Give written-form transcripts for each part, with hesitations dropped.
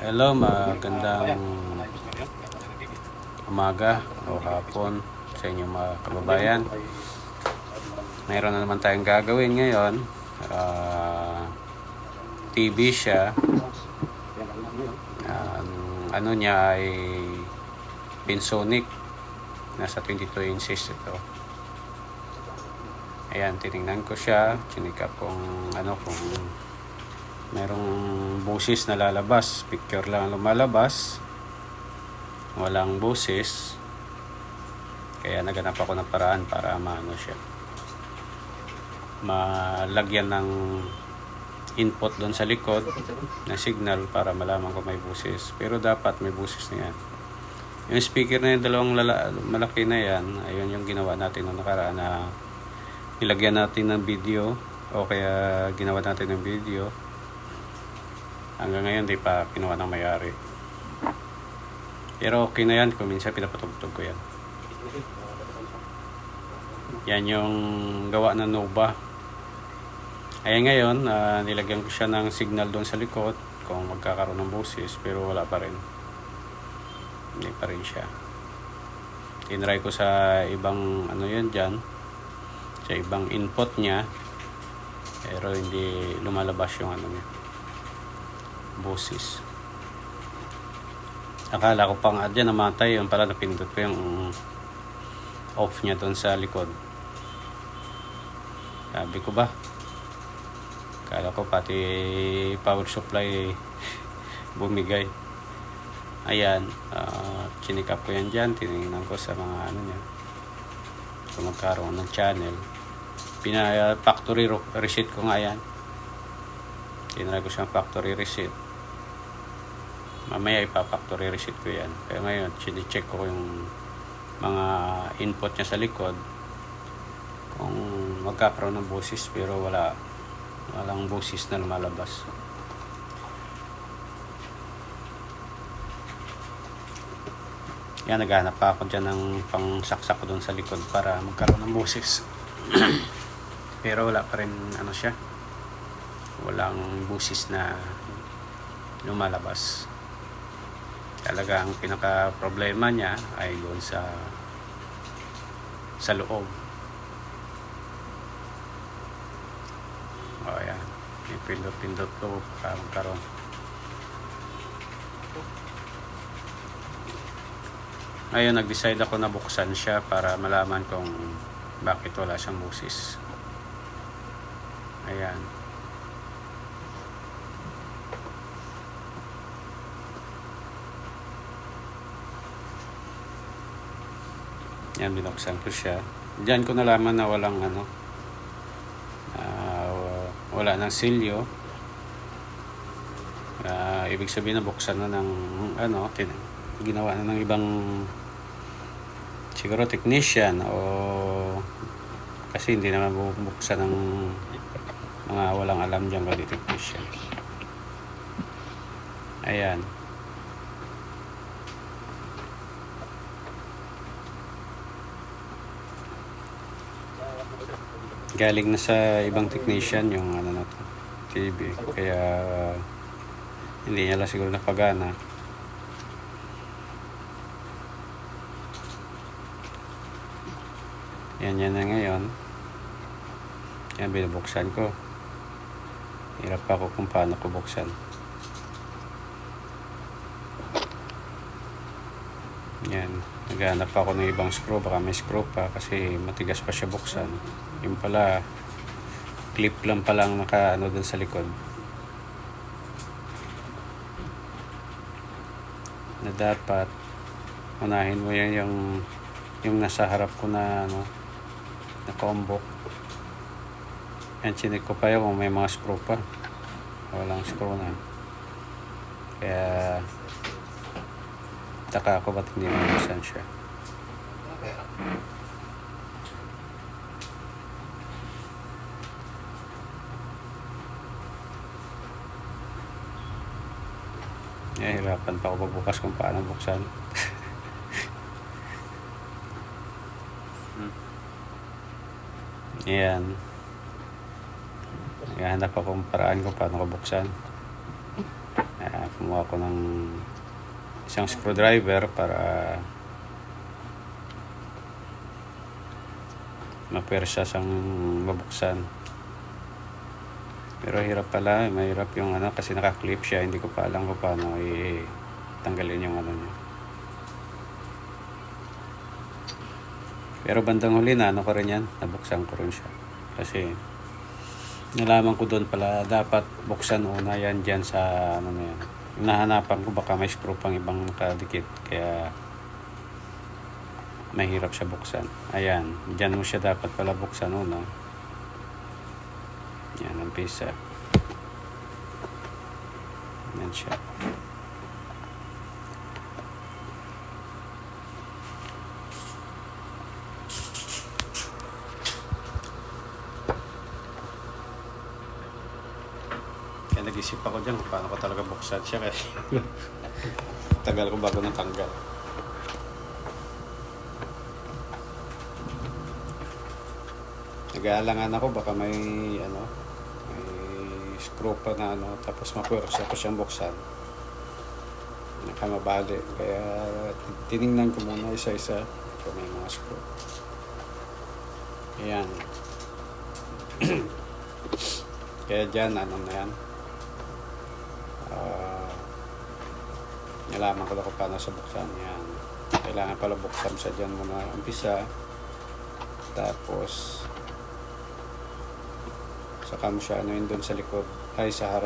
Hello, magandang umaga o hapon sa inyong mga kababayan. Mayroon na naman tayong gagawin ngayon. TV siya. Ano niya ay Pinsonic. Nasa 22 inches ito. Ayan, tinignan ko siya. Chinikap kung kung merong boses na lalabas. Picture lang lumalabas. Walang boses. Kaya naganap ako ng paraan para malagyan ng input doon sa likod na signal para malaman ko may boses. Pero dapat may boses na yan. Yung speaker na yung dalawang malaki na yan, ayun yung ginawa natin noong nakaraan na nilagyan natin ng video o kaya ginawa natin ng video. Hanggang ngayon di pa ginawa ng may-ari. Pero okay na yan kung minsan pinapatugtog ko yan. Yan yung gawa ng Nova. Ayan ngayon, nilagyan ko siya ng signal doon sa likod kung magkakaroon ng boses, pero wala pa rin. Hindi pa rin siya. Tinry ko sa ibang dyan, sa ibang input niya, pero hindi lumalabas yung niya, boses. Akala ko pang dyan namatay, yung pala napindot ko yung off niya doon sa likod. Sabi ko ba? Akala ko pati power supply bumigay. Ayan, chinikap ko yan dyan, tinignan ko sa mga niya, kung magkaroon ng channel. Factory reset ko nga yan. Tinry ko siyang factory reset. Mamaya ipa-factory reset ko yan. Kaya ngayon, chine-check ko yung mga input niya sa likod kung magkakaroon ng boses, pero walang boses na lumalabas. Yan, naghanap pa ako dyan ng pangsaksak ko doon sa likod para magkaroon ng boses. Pero wala pa rin siya. Walang boses na lumalabas. Talaga ang pinaka problema niya ay doon sa loob. O ayan, pindot-pindot ko para magkaroon. Ngayon nag-decide ako na buksan siya para malaman kung bakit wala siyang boses. Ayan. Yan, binuksan ko siya. Diyan ko nalaman na walang wala ng silyo. Ibig sabihin na buksan na ng ginawa na ng ibang siguro technician, o kasi hindi naman buksan ng mga walang alam dyan kundi technician. Ayan. Galing na sa ibang technician yung TV, kaya hindi niya lang siguro napagana. Yan na ngayon. Yan, binubuksan ko. Hirap pa ako kung paano ko buksan. Yan, naghanap ako ng ibang screw, baka may screw pa kasi matigas pa siya buksan. Yung pala clip lang palang doon sa likod na dapat unahin mo yung nasa harap ko na na combo. Yan, chinik ko pa yun kung may mga screw pa. Walang screw na, kaya taka ako ba't hindi mabuksan siya. Hirapan pa ako pagbukas kung paano buksan. Ayan. Naghahanap akong paraan kung paano ko buksan. kumuha ko ng isang screwdriver para mapersa siyang mabuksan. Pero hirap pala, mahirap yung ano kasi naka-clip siya, hindi ko pa alam kung paano tanggalin yung ano niya. Pero bandang huli na ano ko rin yan, nabuksan ko rin siya. Kasi nalaman ko doon pala dapat buksan una yan dyan sa ano na yan. Nahanapan ko baka may screw pang ibang nakadikit kaya mahirap siya buksan. Ayan, dyan mo siya dapat pala buksan una. Yan ang pisa. Yan siya. Kaya nag-isip ako dyan kung paano ko talaga buksan siya kasi tagal ko bago natanggal. Nag-aalangan ako baka may ano, may screw pa na ano, tapos mapuwersa ko siyang buksan. Nakamabali. Kaya tiningnan ko muna isa-isa kung may mga screw. Ayan. Kaya dyan, ano na yan. Nalaman ko lang kung paano sa buksan. Yan. Kailangan pala buksan sa dyan muna umpisa. Tapos saka mo siya ano yun doon sa likod ay sa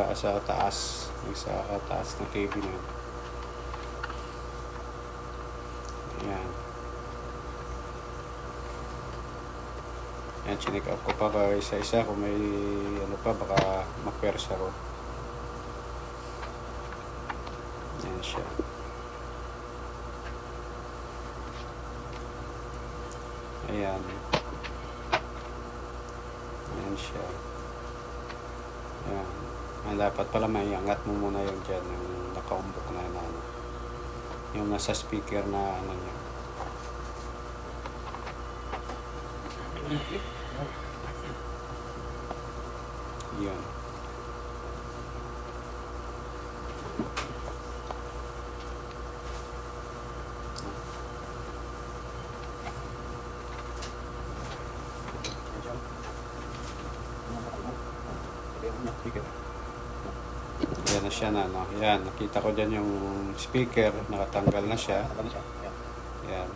taas sa taas ng TV na yan. Yan, chinik up ko pa isa-isa kung may ano pa baka makwersa ko. Yan siya. Ayan. Yan siya. Ayan. Ayan, dapat pala may angat mo muna yung dyan, yung nakaumbok na ano. Yung nasa speaker na ano niya. Yun. Yan na siya na, no? Yan, nakita ko dyan yung speaker, nakatanggal na siya. Yan.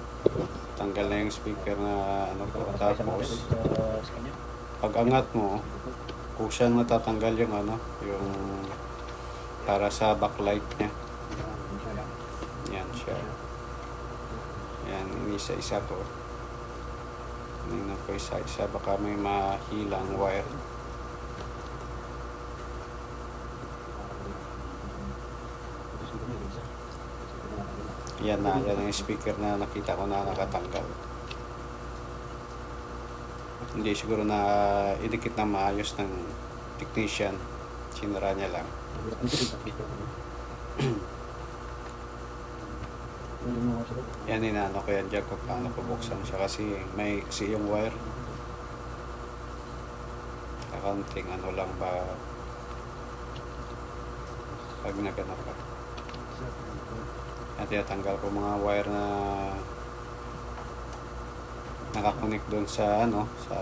Tanggal na yung speaker na ano ko. Tapos, pag angat mo, kung siya natatanggal yung ano, yung para sa backlight niya. Yan siya. Yan, isa-isa ko. Tingnan ko isa-isa, baka may mahilang wire. Yan na, yan ang speaker na nakita ko na nakatanggal. Hindi siguro na idikit na maayos ng technician. Sinara niya lang. Yan, inaano ko yan dyan kung paano pabuksan siya kasi may yung wire. Kakunting ano lang ba pag naganap pa. At tinatanggal ko mga wire na nakakonek doon sa ano, sa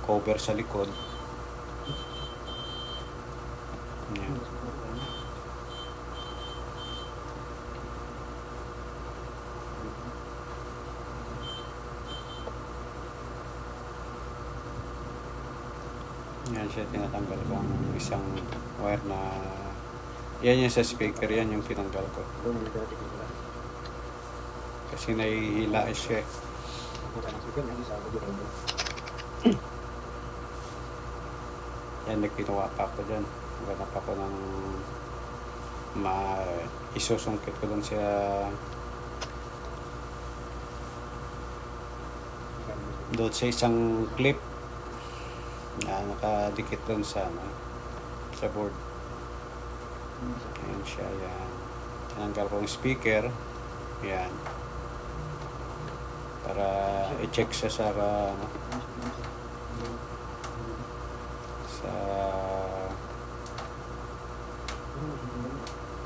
cover sa likod. Yan. Yan siya, tinatanggal ko ang isang wire na yan yung sa speaker, yan yung tinanggal ko. Kasi nahihila siya. Yan, nagkinuha pa ako dyan. Ganap ako ng isusungkit ko dun siya doon sa isang clip na nakadikit dun sa board. Ayan siya, yan. Tinanggal ko yung speaker. Yan. Para i-check siya sa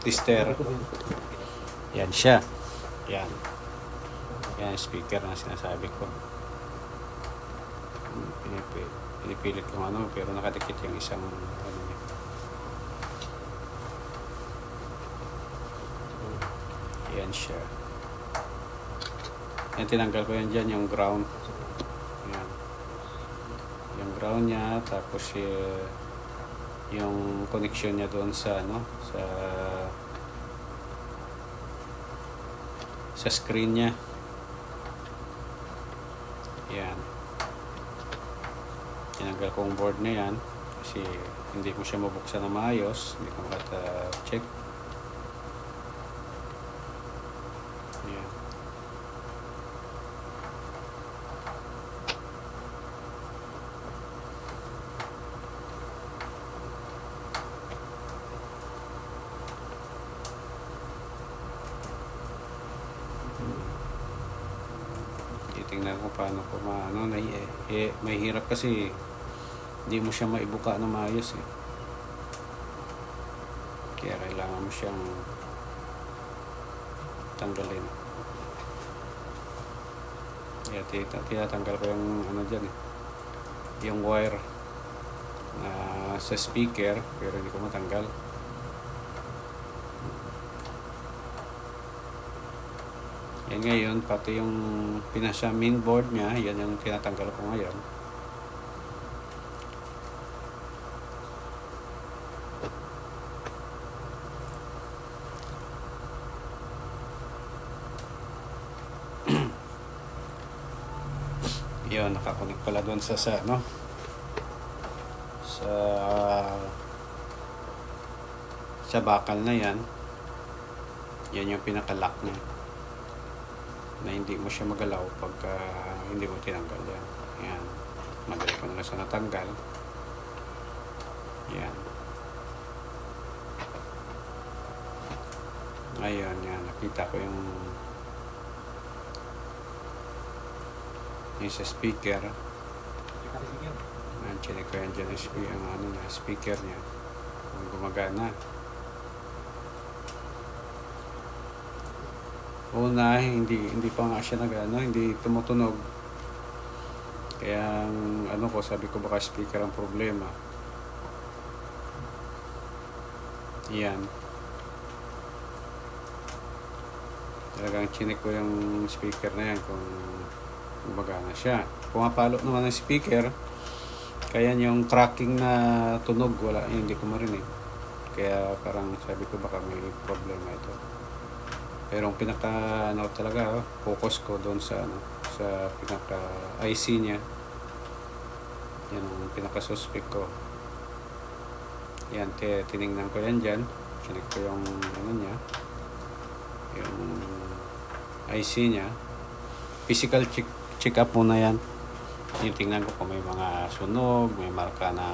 tester. Yan siya. Yan. Yan yung speaker na sinasabi ko. Pinipilit kong ano, pero nakadikit yung isang ano niya. Yan siya. Yan, tinanggal ko yan dyan, yung ground. Yan. Yung ground niya, tapos yung connection niya doon sa ano, sa screen niya. Yan. Tinanggal ko yung board na yan kasi hindi mo siya mabuksan na maayos, hindi ko makata-check. Yan. Titingnan ko paano ko maano na may hirap kasi hindi mo siya maibuka na maayos eh. Kaya kailangan mo siyang tanggalin. Kaya tinatanggal ko yung ano dyan eh, yung wire sa speaker, pero hindi ko matanggal. Yan ngayon, pati yung pinasa main board niya, yan yung tinatanggal ko ngayon. Yun, nakakunik pala doon sa ano, sa bakal na yan. Yan yung pinaka-lock niya, na hindi mo siya magalaw pagka hindi mo tinanggal yan. Yan. Madali ko na lang siya natanggal. Yan. Ngayon, yan. Nakita ko yung sa speaker. Yan, chinik ko yan dyan ang ano niya, speaker niya. Kung gumagana. Una, hindi pa nga siya hindi tumutunog. Kaya ano ko, sabi ko baka speaker ang problema. Yan. Talagang chinik ko yung speaker na yan kung gumagana siya. Pumapalo naman ang speaker, kaya yung cracking na tunog, hindi ko marinig. Kaya parang sabi ko baka may problema ito. Pero ang pinaka talaga, focus ko doon sa pinaka IC niya. Yan ang pinaka suspect ko. Yan, tiningnan ko yan dyan. Chinik ko yung niya, yung IC niya. Physical check up muna yan. Tingnan ko kung may mga sunog, may marka na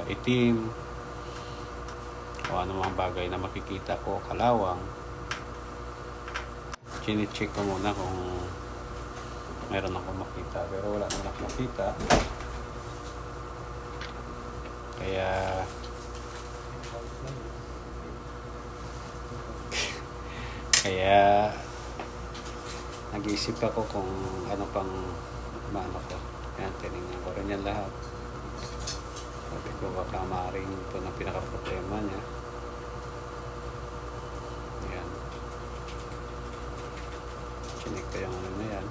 itim, o ano mga bagay na makikita ko, kalawang. Chine-check ko muna kung mayroon akong makita, pero wala naman akong makita. Kaya nag-iisip ako kung ano pang maano ko. Yan, tinignan ko rin yan lahat. Sabi ko baka maaaring ito na pinaka-problema niya. Yan. Chinik ko yung ano na yan.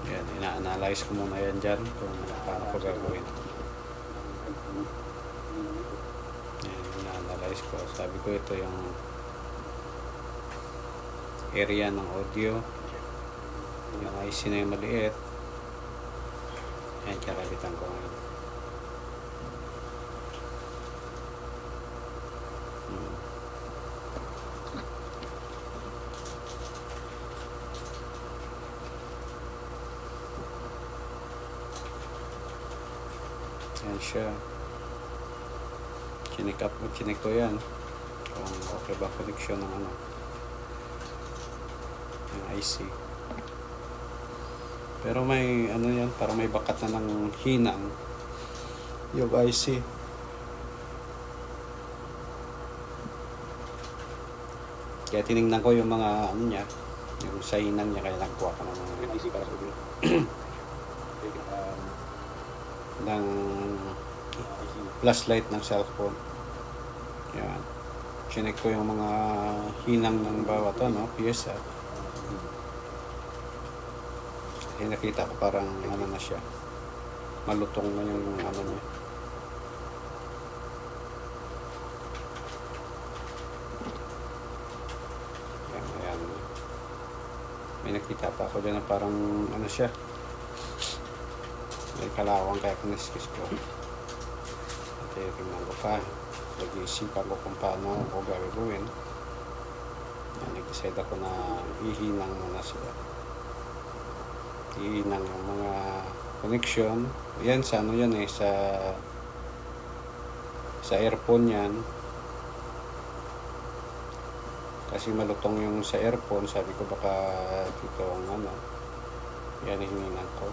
Yan, ina-analyze ko muna yan dyan kung paano ko gagawin. Yan, ina-analyze ko. Sabi ko ito yung area ng audio. Yung IC na yung maliit. Yan, kakalitan ko ngayon. Yan siya. Chinik ko yan. Kung okay ba connection ng ano. Yan. IC. Pero may ano yan, parang may bakat na ng hinang yung IC. Kaya tinignan ko yung mga ano niya, yung sa hinang niya, kaya nagkuha ko ng mga IC para ng flashlight ng cellphone. Yan. Chinek ko yung mga hinang ng bawat pyesa. Eh, nakita ko parang ano na siya, malutong na yung ano niya. Ayan. May nakita pa ako dyan na parang ano siya, may kalawang, kaya kiniskis ko. At tingnan ko pa, nag-iisipan ko kung paano ako gagawin. Nag-decide ako na ihinang muna sila. Ihinang yung mga connection. Yan sa ano yan sa earphone yan. Kasi malutong yung sa earphone, sabi ko baka dito ang yan hiningan ko.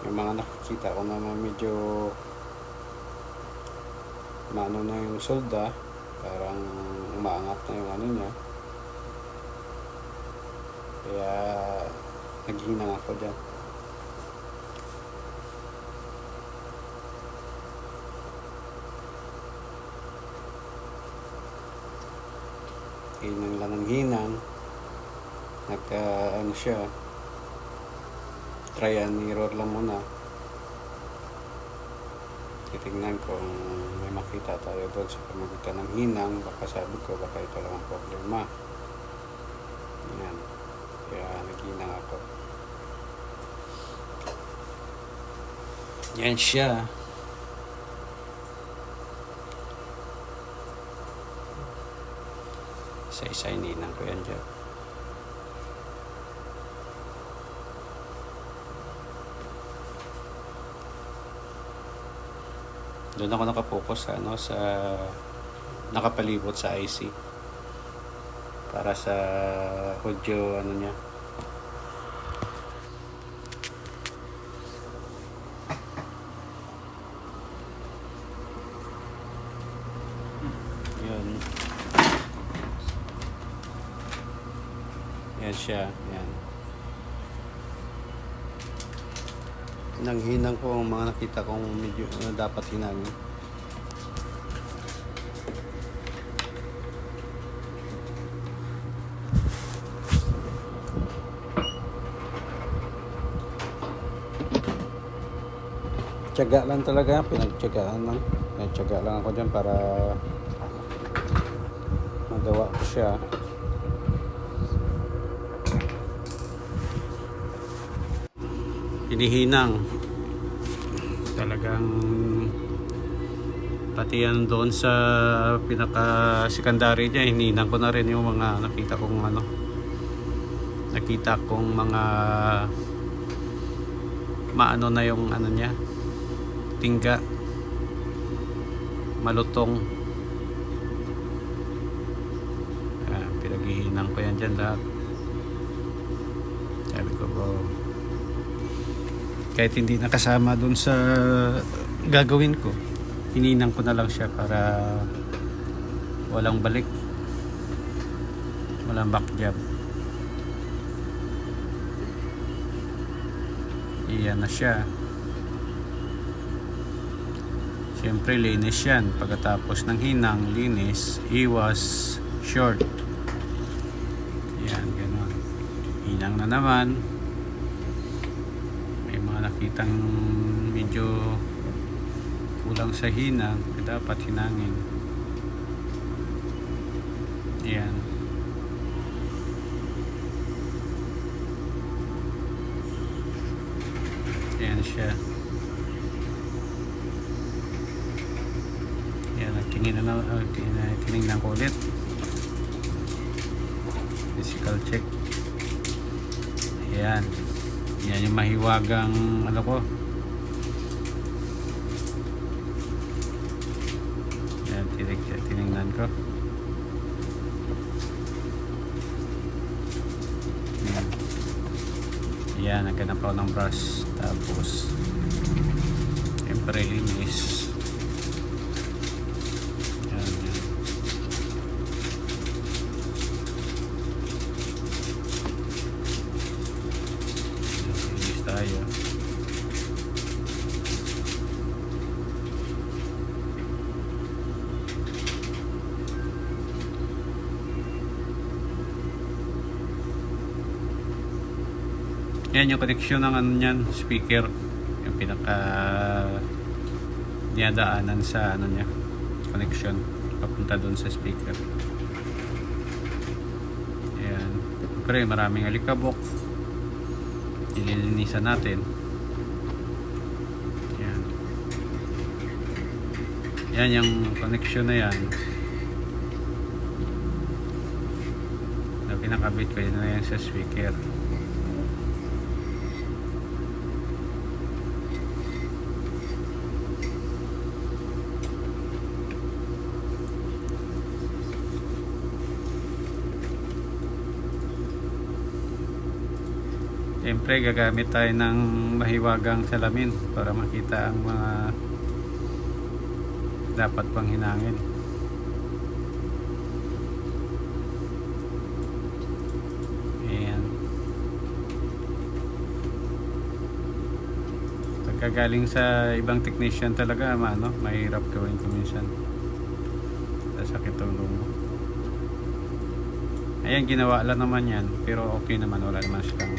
Yung mga nakikita ko naman medyo maano na yung solda, parang umaangat na yung ano niya, kaya naghinang ako dyan. Hinang lang ng hinang, ano siya, try and error lang muna. Titignan ko kung may makita tayo doon sa pamagitan ng hinang. Baka sabi ko, baka ito lang ang problema. Yan. Kaya naghinang ako. Yan siya. Isa-isa hininang ko yan dyan. Doon ako nakapokus sa nakapalibot sa IC para sa audio niya. Yun. Yan siya. Yan. Hinang ko ang mga nakita kong medyo dapat hinangin. Tiyaga lang talaga, pinagtiyagaan lang. Tiyaga lang ako dyan para magawa ko siya. Hinihinang talagang pati yan doon sa pinaka secondary niya, hininang ko na rin yung mga nakita kong mga maano na yung ano niya, tingga, malutong. Pinaghihinang ko yan dyan lahat. Sabi ko bro, kahit hindi nakasama dun sa gagawin ko, hininang ko na lang siya para walang balik, walang back job. Iyan na siya. Siyempre linis yan. Pagkatapos ng hinang, linis, iwas, short. Yan, gano'n. Hinang na naman. Nakitang medyo kulang sa hinang, dapat hinangin. Yan. Yan siya. Yan, tinignan ko ulit. Physical check. Yan. Yan yung mahiwagang ko. Yan, tinignan ko. Yan, nagkanap ako ng brush. Tapos siyempre linis. Yan, yan. Linis tayo. Yan yung connection ng ano niyan, speaker. Yung pinaka dinadaanan sa ano niya, connection papunta doon sa speaker. Yan. Siyempre maraming alikabok. Ililinisan natin. Yan. Yan yung connection na yan. Na pinakabit ko yun na yan sa speaker. Siyempre gagamit tayo ng mahiwagang salamin para makita ang mga dapat pang hinangin. Ayan. Pagkagaling sa ibang technician talaga, mahirap gawin ko minsan. Sasakit ang lungo. Ayan, ginawa lang naman yan, pero okay naman, wala naman silang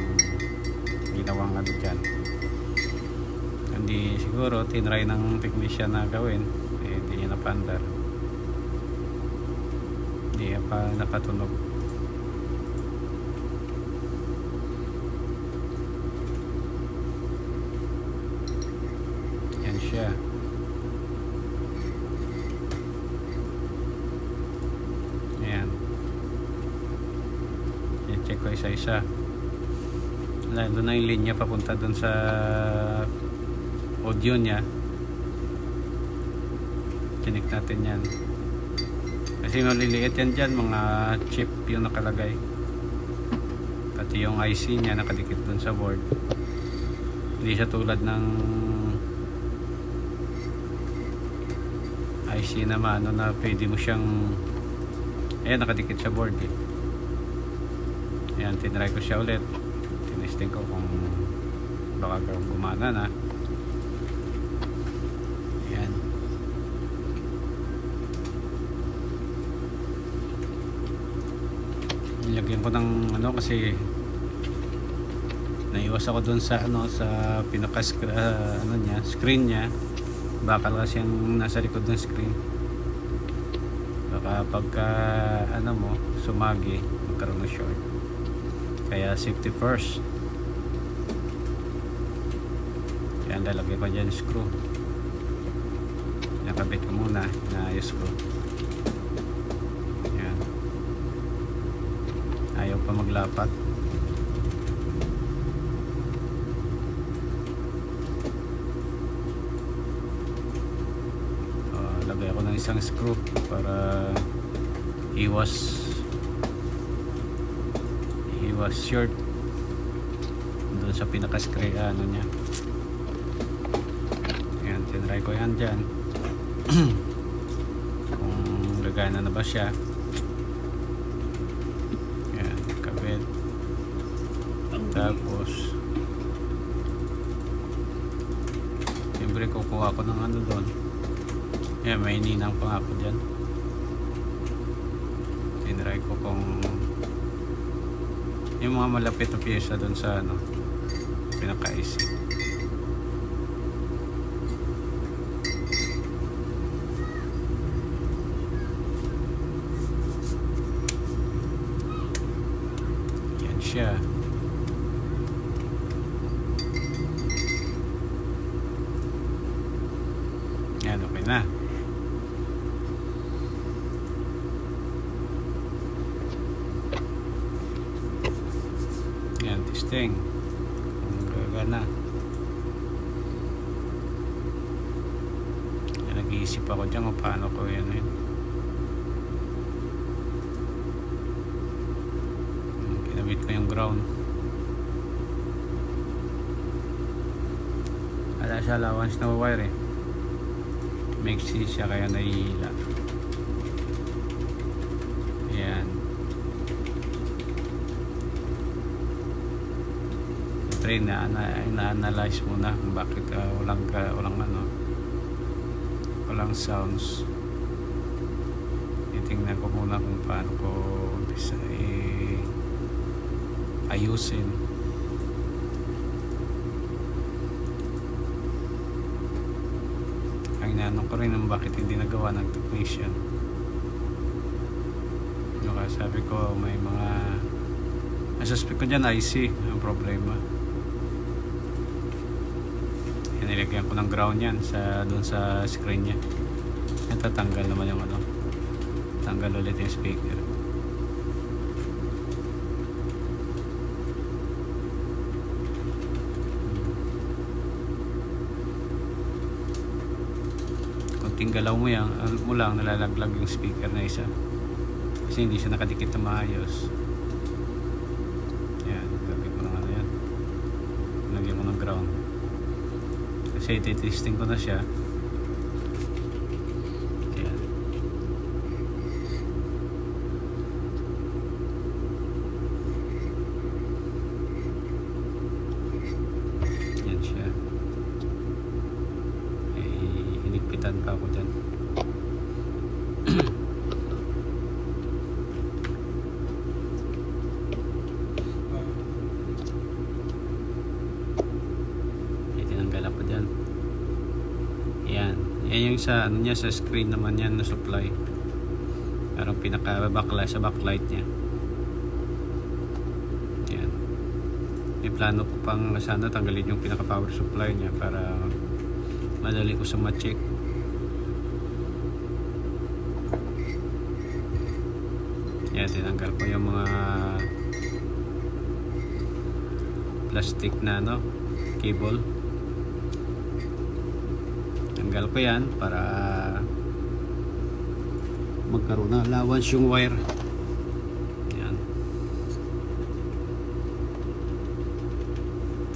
ginawang ano dyan. Hindi siguro tinry ng technician na gawin, hindi niya napandar, hindi pa nakatunog. Yan siya. Ayan, i-check ko isa-isa. Doon na yung linya papunta doon sa audio niya. Connect natin yan. Kasi maliliit yan dyan, mga chip yung nakalagay. Pati yung IC niya nakadikit doon sa board. Hindi siya tulad ng IC na na pwede mo siyang, ayan, nakadikit sa board eh. Ayan, tinry ko siya ulit. Tinesting ko kung baka gumana na. Ayan. Nilagyan ko ng kasi naiwas ako dun sa sa pinaka screen niya. Bakal kasi yung nasa likod ng screen. Baka pagka sumagi, magkaroon ng short. Kaya safety first. Yan, lalagay ko dyan screw. Nakabit ko muna na yung screw. Yan. Ayaw pa maglapat. Lagay ako ng isang screw para iwas short doon sa pinaka-screw niya. Ayan, tinry ko yan dyan. Kung lagana na ba siya. Ayan, kabit. Tapos siyempre kukuha ko ng doon. Ayan, may ninang pa ako dyan. Tinry ko kung yung mga malapit na pyesa doon sa pinaka-IC. Yan siya. Yan, okay na. Yan, testing. Gagana. Yan, nag-iisip ako dyan kung paano ko yan kinabit ko yung ground. wala siya allowance na wire eh. Mixi siya kaya nahihila. Ayan. Siyempre na-analyze muna kung bakit walang sounds. Titingnan ko muna kung paano ko umpisa ayusin. Ang inaanong ko rin ng bakit hindi nagawa ng technician. Kaya sabi ko may mga suspect ko dyan IC ang problema. Nilagyan ko ng ground yan doon sa screen niya. Natatanggal naman yung tanggal ulit yung speaker. Kunting galaw mo lang nalalaglag yung speaker na isa kasi hindi siya nakadikit na maayos. Yan, lagyan ko ng yan, lagyan ko ng ground kasi ititesting ko na siya. Yan. Yan siya. Hinigpitan pa ako dyan. Tinanggal ako dyan. Yan yung sa sa screen naman yan na supply. Parang pinaka backlight sa backlight niya. Yan. May plano ko pang sana tanggalin yung pinaka power supply niya para madali ko sa ma-check. Yan, tinanggal ko yung mga plastic na cable. Tanggal ko yan para magkaroon na allowance yung wire. Yan.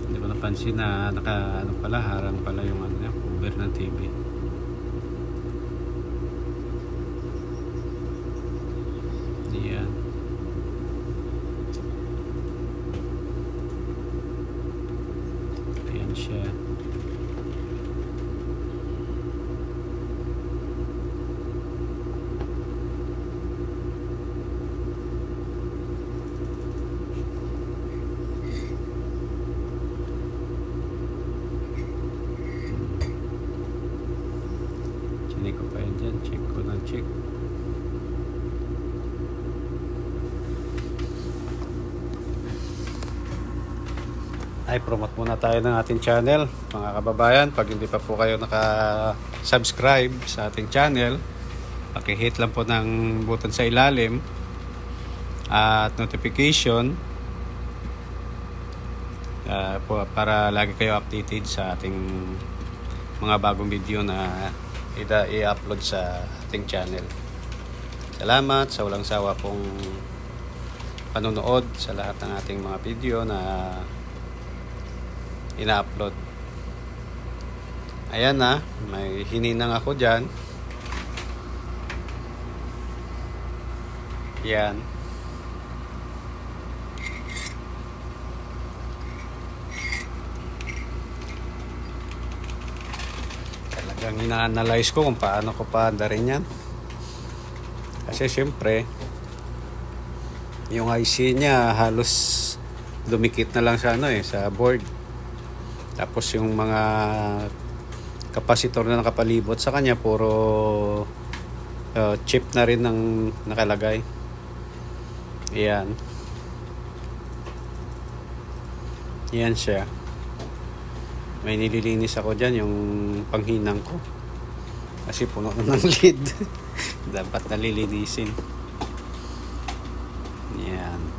Hindi ko napansin na harang pala yung cover ng TV. Yan. Ayan siya. Check ko pa yan dyan. Check ko ng check. Ay, promote muna tayo ng ating channel, mga kababayan. Pag hindi pa po kayo naka-subscribe sa ating channel, paki-hit lang po ng button sa ilalim at notification para lagi kayo updated sa ating mga bagong video na i-upload sa ating channel. Salamat sa walang sawa pong panonood sa lahat ng ating mga video na ina-upload. Ayan na, may hininang ako dyan. Yan. Talagang ina-analyze ko kung paano ko paandarin yan. Kasi syempre, yung IC niya halos dumikit na lang sa sa board. Tapos yung mga kapasitor na nakapalibot sa kanya puro chip na rin ang nakalagay. Ayan. Ayan siya. May nililinis ako dyan yung panghinang ko. Kasi puno na ng lead. Dapat nalilinisin. Ayan.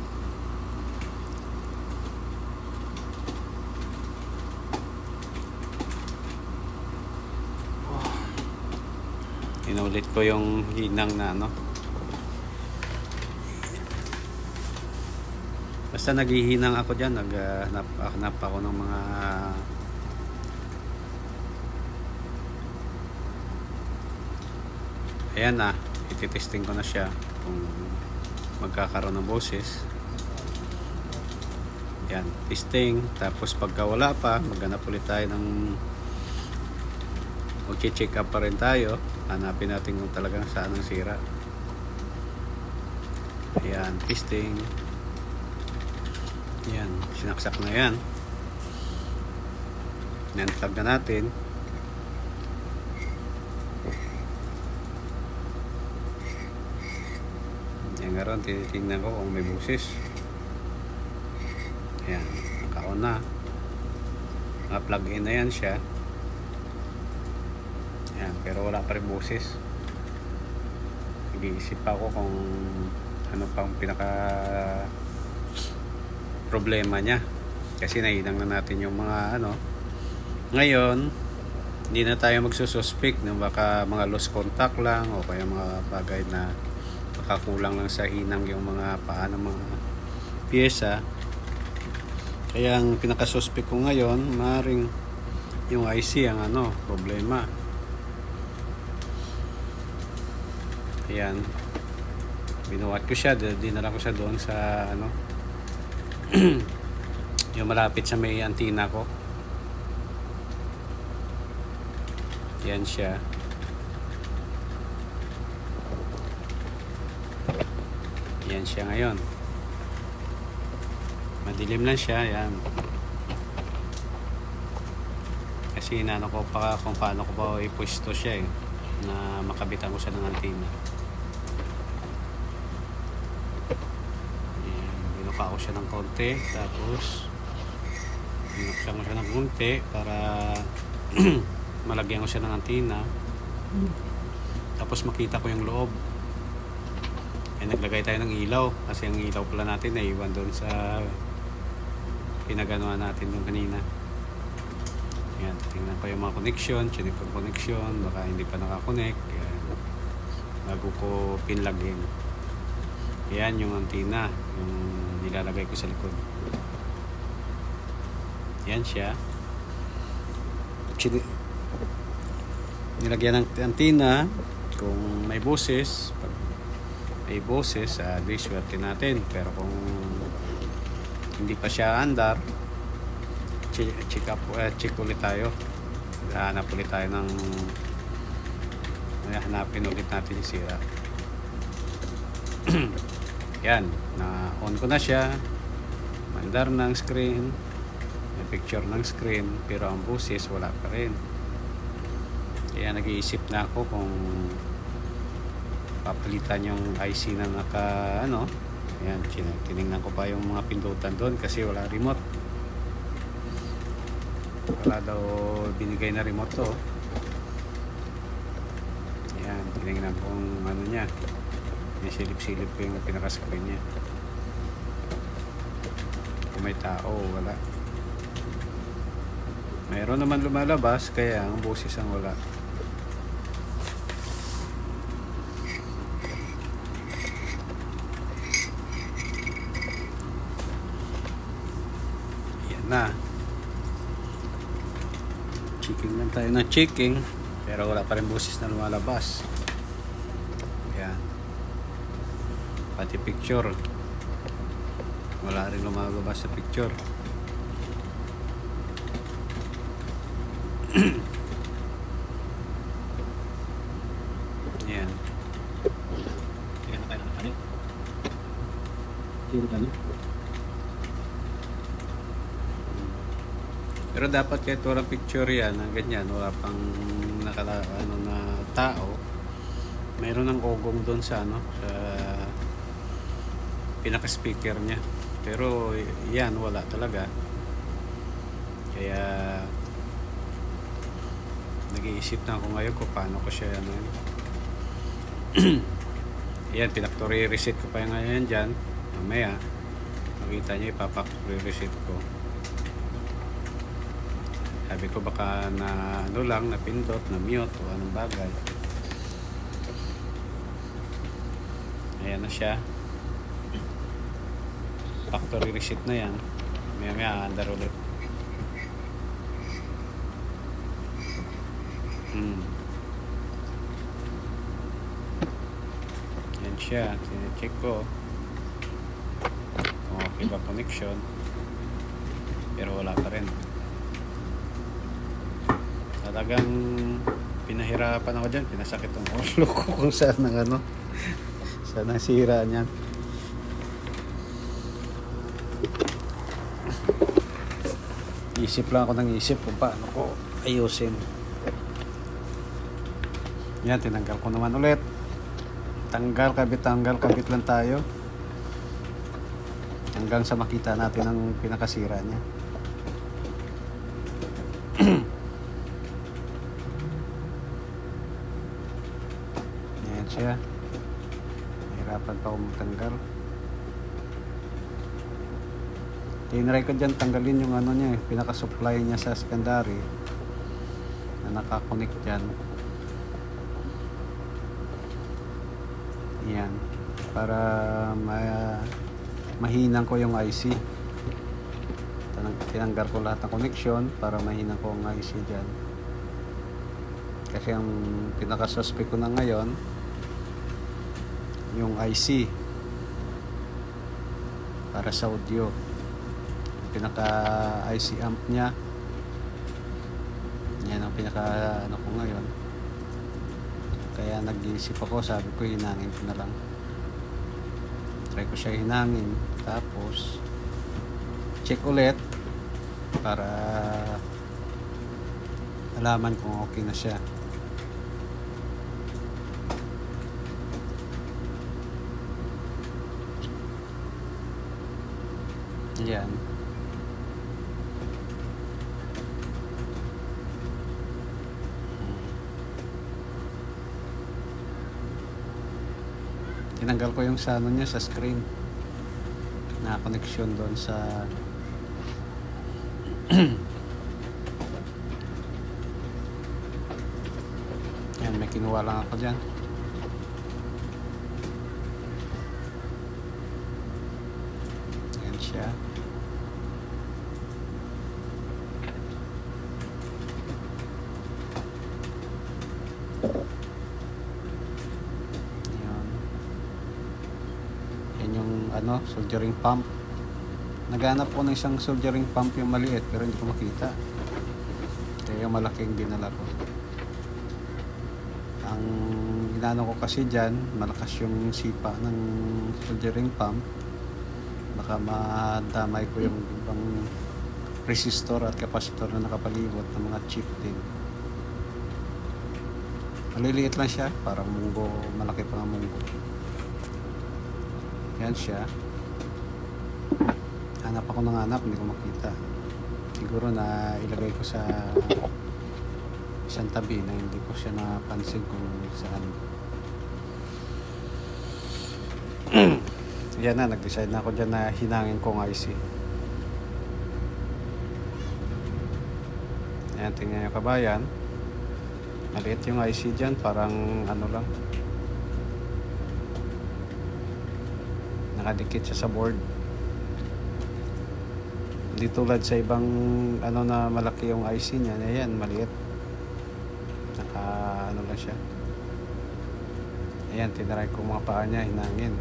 Inulit ko yung hinang na basta naghihinang ako dyan, naghanap ako ng mga Ayan na, ititesting ko na siya kung magkakaroon ng boses. Yan, testing. Tapos pagka wala pa, maghanap ulit tayo ng mag-check up pa rin tayo. Hanapin natin kung talagang saan ang sira. Ayan, testing. Yan, sinaksak na yan. Nan-plug na natin. Yan nga ron, tinitingnan ko kung may busis. Ayan, naka-on na. Naka-plug in na yan siya. Ayan, pero wala pa rin busis. Nag-iisip pa ako kung ano pang pinaka problema niya. Kasi nahinang na natin yung mga ano. Ngayon, hindi na tayo magsususpect na baka mga lost contact lang o kaya mga bagay na makakulang lang sa hinang yung mga paa ng mga pyesa. Kaya ang pinaka-suspect ko ngayon, maaaring yung IC ang ano, problema. Ayan. Binuhat ko siya, dinala ko siya doon sa ano yung malapit sa may antenna ko. Yan siya. Yan siya ngayon. Madilim lang siya, yan. Kasi inano ko pa kung paano ko ba ipwesto siya eh, na makabitan ko siya ng antenna. Yan, binuka ko siya ng konti, tapos binuksan ko siya ng konti para malagyan ko siya ng antenna. Tapos makita ko yung loob. Naglagay tayo ng ilaw kasi ang ilaw pala natin ay iwan doon sa pinaganuhan natin yung kanina. Yan, tingnan ko yung mga connection, chinik ko connection, baka hindi pa nakakonect. Yan, bago ko pinlagin. Yan yung antenna, yung nilalagay ko sa likod. Yan siya. Nilagyan ng antenna. Kung may boses, pag may boses, di swerte natin. Pero kung hindi pa siya andar, check ulit tayo. Hanap ulit tayo ng hanapin ulit natin yung sira. Yan, na on ko na siya. Mandar ng screen, may picture ng screen, pero ang boses wala pa rin. Kaya nag-iisip na ako kung papalitan yung IC na naka ano. Ayan, tinignan ko pa yung mga pindutan doon kasi wala remote. Wala daw binigay na remote to. Ayan, tinignan ko kung ano niya. May silip-silip yung pinaka-screen niya. Kung may tao, wala. Mayroon naman lumalabas, kaya ang boses ang wala. Na checking lang tayo ng checking, pero wala pa rin boses na lumalabas. Ayan, pati picture wala rin lumalabas sa picture. Ayan, ayan tayo ng kanin. Pero dapat kahit walang picture yan, ganyan, wala pang ano na tao, mayroon ng ogong doon sa ano, sa pinaka-speaker niya. Pero yan, wala talaga. Kaya nag-iisip na ako ngayon kung paano ko siya ano. Yan, pinactory reset ko pa yung ngayon dyan. Mamaya, makita nyo, ipapactory reset ko. Sabi ko baka na ano lang, napindot, na mute o anong bagay. Ayan na siya. Factory reset na yan. Maya andar ulit. siya. Check ko kung okay ba connection. Pero wala pa rin. Talagang pinahirapan ako dyan. Pinasakit ang ulo ko kung saan ang ano. Saan ang sira niyan. Isip lang ako ng isip kung paano ko ayusin. Yan, tinanggal ko naman ulit. Tanggal, kabit lang tayo. Hanggang sa makita natin ang pinakasira niya. Yan siya. Nahirapan pa akong magtanggal. Tinry ko dyan tanggalin yung ano niya, pinaka-supply niya sa secondary na nakakonect dyan. Yan. Para mahinang ko yung IC. Tinanggal ko lahat ng connection para mahinang ko ang IC dyan. Kasi ang pinaka-suspect ko na ngayon yung IC para sa audio. Pinaka IC amp niya, yan ang pinaka ano ko ngayon. Kaya nag-iisip ako, sabi ko hinangin ko na lang, try ko siya hinangin, tapos check ulit para alaman kung okay na siya. Yan. Tinanggal ko yung sa ano niya, sa screen na connection doon sa yan, may kinuha lang ako dyan. Yan siya. Ano, soldering pump. Naghanap ko ng isang soldering pump yung maliit pero hindi ko makita. Kaya yung malaking dinala ko. Ang inano ko kasi dyan, malakas yung sipa ng soldering pump. Baka madamay ko yung ibang resistor at capacitor na nakapalibot ng mga chip din. Maliliit lang siya, parang munggo, malaki pa nga munggo. Yan siya. Hanap ako ng hanap, hindi ko makita. Siguro na ilagay ko sa isang tabi na hindi ko siya napansin kung saan. Yan na, nag-decide na ako dyan na hinangin kong IC. Ayan, tingnan nyo kabayan. Maliit yung IC dyan, parang ano lang. Nakadikit siya sa board. Hindi tulad sa ibang ano na malaki yung IC niya. Ayan, maliit. Naka ano lang siya. Ayan, tinaray ko mga paa niya, hinangin.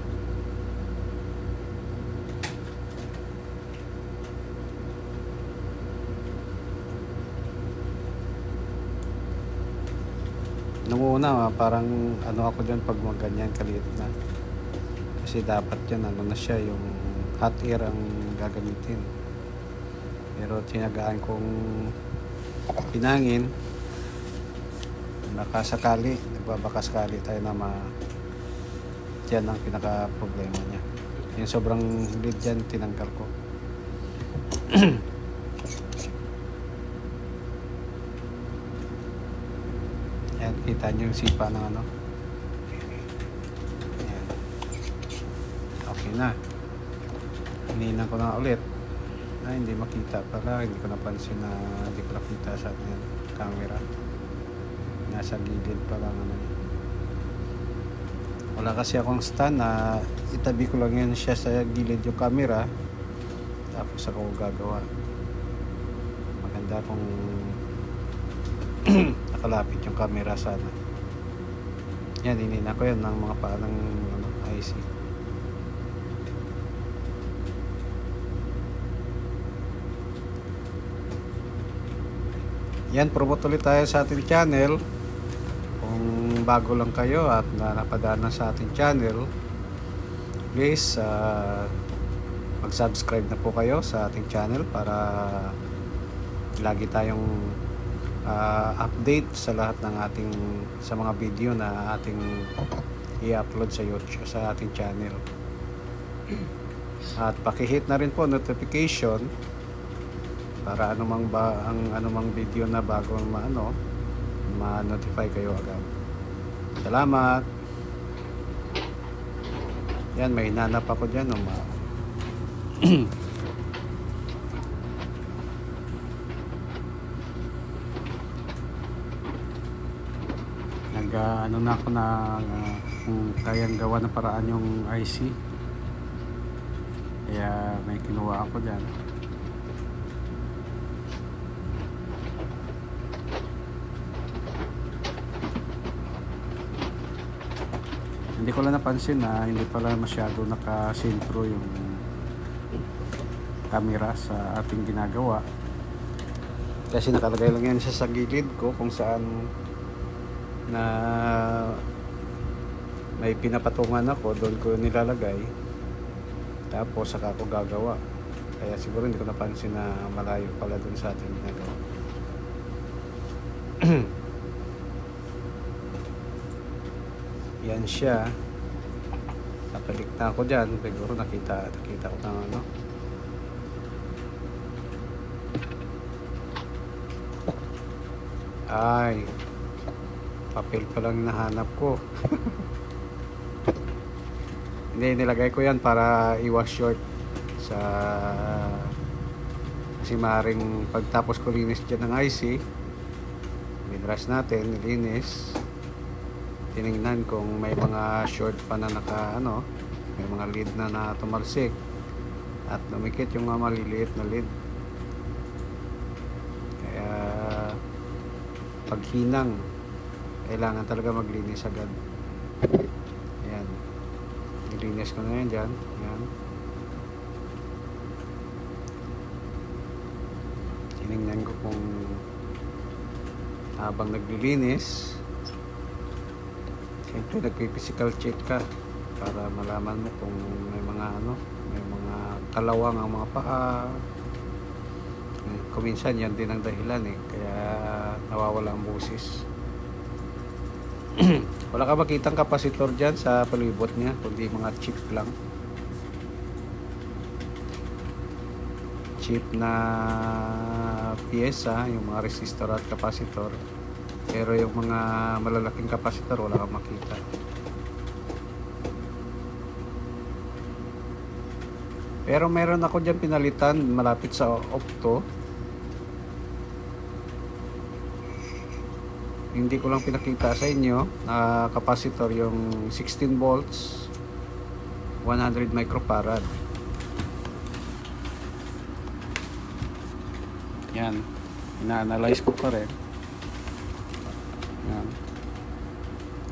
Nung una, parang ano ako dyan pag ganyan kaliit na. Kasi dapat yan, ano na siya, yung hot air ang gagamitin. Pero tinagaan kong hinangin. Baka sakali, nagbabaka sakali tayo na yan ang pinaka problema niya. Yung sobrang lead dyan, tinanggal ko. Yan, kita nyo yung sipa ng ano. Yan. Okay na. Hinihinan ko na ulit. Ay, hindi makita pala. Hindi ko napansin na hindi ko nakita sa ating camera. Nasa gilid pa lang naman. Wala kasi akong stand na itabi ko lang yan siya sa gilid yung camera. Tapos ako gagawa. Maganda kung nakalapit yung camera sana. Yan, hinina ko yan ng mga paanang ano, IC. Yan, promote ulit tayo sa ating channel. Kung bago lang kayo at napadana sa ating channel, please mag-subscribe na po kayo sa ating channel para lagi tayong update sa lahat ng sa mga video na ating i-upload sa YouTube, sa ating channel. At paki-hit na rin po notification para anumang video na bago ma-notify kayo agad. Salamat. Yan, may hinanap ako dyan. Na ako na kung kayang gawa na paraan yung IC. Kaya may kinuha ako dyan. Hindi ko lang napansin na hindi pala masyado nakasintro yung camera sa ating ginagawa. Kasi nakalagay lang yan sa gilid ko kung saan na may pinapatungan ako, doon ko nilalagay. Tapos saka ako gagawa. Kaya siguro hindi ko napansin na malayo pala doon sa ating ginagawa. Yan siya. Napalik na ako dyan. Siguro nakita ko na ay, papel pa lang nahanap ko. Hindi, nilagay ko yan para iwas short kasi maaaring pagtapos ko linis dyan ng IC, minras natin, nilinis, tinignan kung may mga short pa na may mga lead na tumalsik at lumikit yung mga maliliit na lead. Kaya paghinang kailangan talaga maglinis agad. Ayan, nilinis ko na yan dyan. Ayan, tinignan ko kung habang naglilinis, siyempre nagpi-physical check ka para malaman mo kung may mga kalawang ang mga paa. Kung minsan yan din ang dahilan kaya nawawala ang busis. Wala ka makitang kapasitor dyan sa palibot niya, kundi mga chip lang, chip na piyesa, yung mga resistor at kapasitor. Pero yung mga malalaking kapasitor wala kang makita. Pero meron ako dyan pinalitan malapit sa Octo. Hindi ko lang pinakita sa inyo na kapasitor, yung 16 volts 100 microfarad. Yan, ina-analyze ko pa rin. Yan,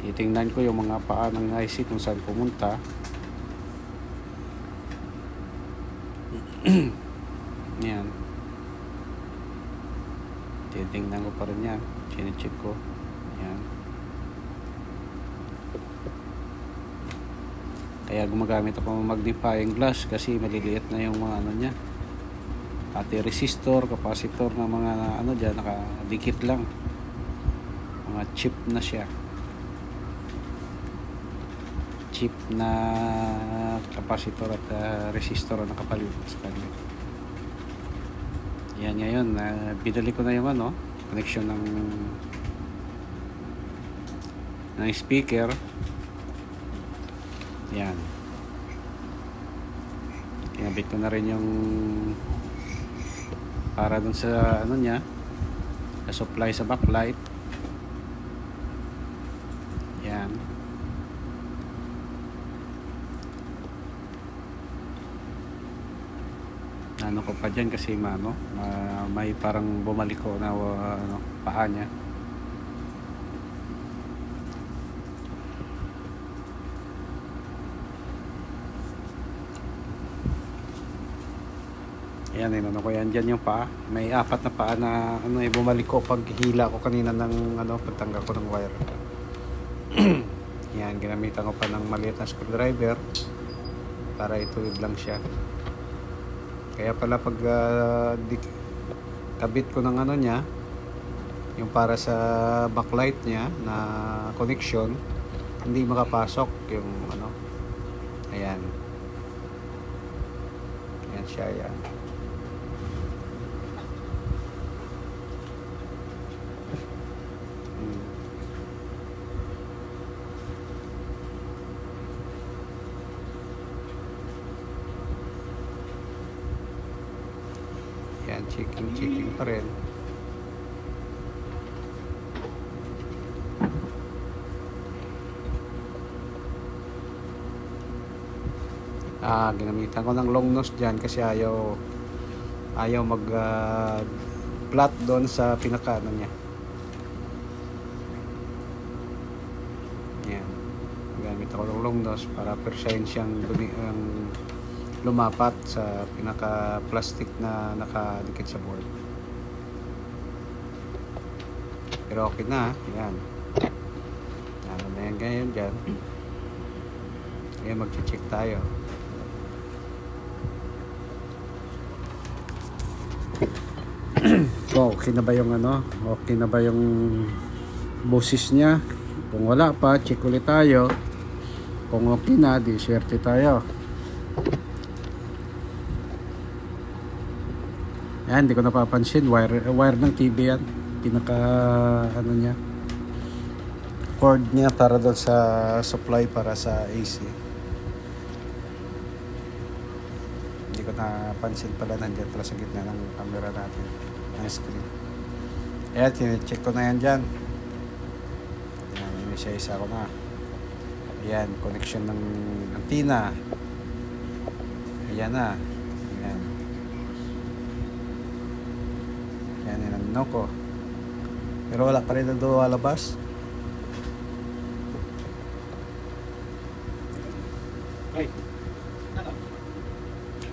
titingnan ko yung mga paa ng IC kung saan pumunta. Yan, titingnan ko pa rin yan, chine-check ko. Yan, kaya gumagamit ako ng magnifying glass kasi maliliit na yung mga niya, pati resistor, kapasitor na mga dyan, nakadikit lang, mga chip na siya, chip na kapasitor at resistor na nakapalibot sa kanya. Yan, ngayon binali ko na yung connection ng speaker. Yan, kinabit ko na rin yung para dun sa niya, sa supply sa backlight. Yan, ko pa dyan kasi may parang bumalik ko na paa niya. Ayan, inano ko yan dyan yung paa. May apat na paa na ano, bumalik ko pag hila ko kanina ng ano, pagtanggal ko ng wire. Yan, ginamitan ko pa ng maliit na screwdriver para ituwid lang siya. Kaya pala pag kabit ko ng ano niya, yung para sa backlight niya na connection, hindi makapasok yung ano. Ayan. Ayan siya, yan. Yan, checking pa rin. Ginamitan ko ng long nose dyan kasi ayaw mag flat doon sa pinaka ano niya. Yan. Gamit ako ng long nose para persahin siyang lumapat sa pinaka plastic na nakadikit sa board. Pero okay na, yan. Ano na yan ganyan dyan. Ngayon mag-check tayo. So, okay na ba yung ano? Okay na ba yung boses niya? Kung wala pa, check ulit tayo. Kung okay na, di swerte tayo. Yan, hindi ko napapansin. Wire ng TV yan. Pinaka ano niya. Cord niya para doon sa supply para sa AC. Hindi ko napansin pala, nandiyan pala sa gitna ng camera natin, ng screen. Ayan, tine-check ko na yan dyan. Ayan, isa-isa ko na. Ayan, connection ng antenna. Ayan na. Ayan. Ayan, inano ko. Pero wala pa rin na lumalabas.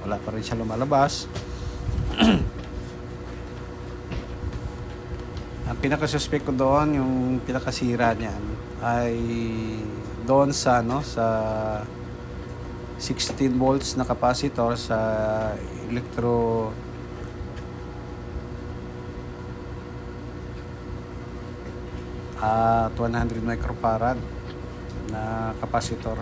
Wala pa rin siya lumalabas. Ang pinaka-suspect ko doon, yung pinakasira niyan ay doon sa ano, sa 16 volts na capacitor sa electro 100 microfarad na capacitor.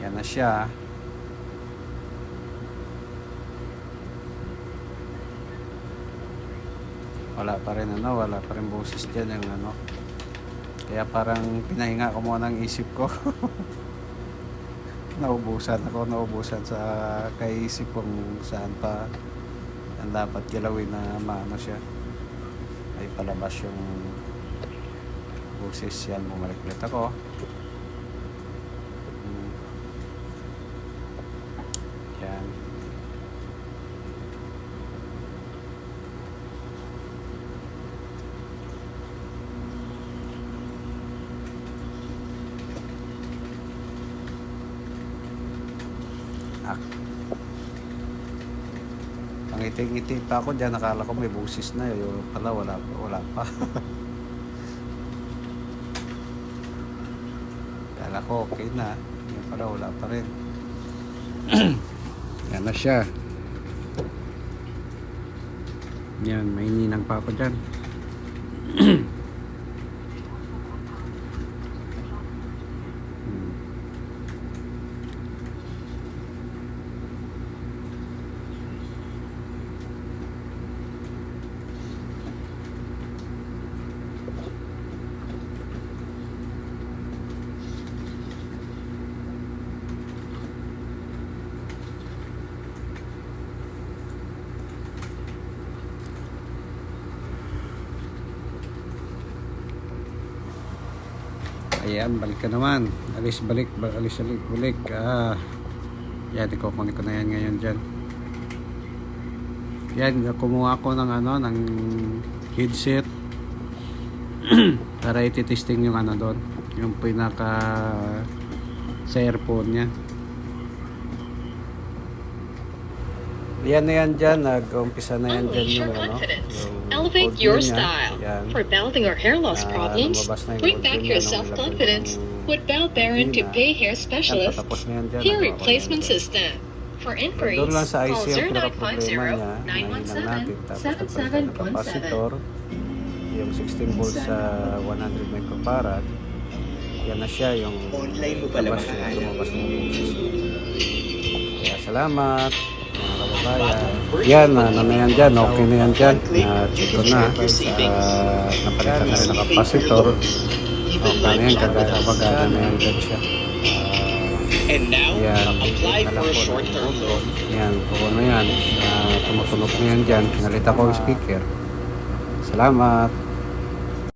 Yan na siya. Wala pa rin ano, wala pa rin boses dyan yung ano. Kaya parang pinahinga ko muna ng isip ko. naubusan sa kaisip kung saan pa ang dapat galawin na maano siya. Ay palabas yung boses yan. Bumalik ulit ako. Yan. Pangiti-ngiti pa ako dyan, nakala ko may busis na yun. Pala wala pa. Kala ko okay na, yun pala wala pa rin. Yan na siya. Yan, may ninang pa ako dyan. Ayan, balik ka naman. Alis, balik. Yan, ikukunin ko na yan ngayon dyan. Yan, kumuha ko ng ano, ng headset. para ititesting yung ano doon, yung pinaka sa earphone niya. Yan na yan dyan, nag-umpisa na yan dyan Unleash yung your ano, confidence. yung Elevate audio your niya. style. Yan. For balding or hair loss problems, lumabas na yung bring audio back niya your nung self-confidence nilagay with Val Baron Hindi na. Toupee Hair Yan, Specialist patapos na yan dyan, Hair nagawa ko na Replacement yan dyan. System. For inquiries, Doon lang sa IC call yung pinaka-problema niya, 0950 nahilang natin. Tapos 917 napalitan ng capacitor, yung 16 volts sa 100 microfarad. Yan na siya, yung Online mo pala labas niya, mahal. lumabas ng boses niya. Kaya salamat, mga kababayan. Yan, ano na yan dyan, okay na yan dyan. Check ko na. Napalitan na rin ang capacitor. Okay na yan, kagana na yan dyan siya. And now, Yan, apply alam for a ko, short-term loan. yan, kuha na yan. Tumutunog na yan dyan. Pinalita ko yung speaker. Salamat.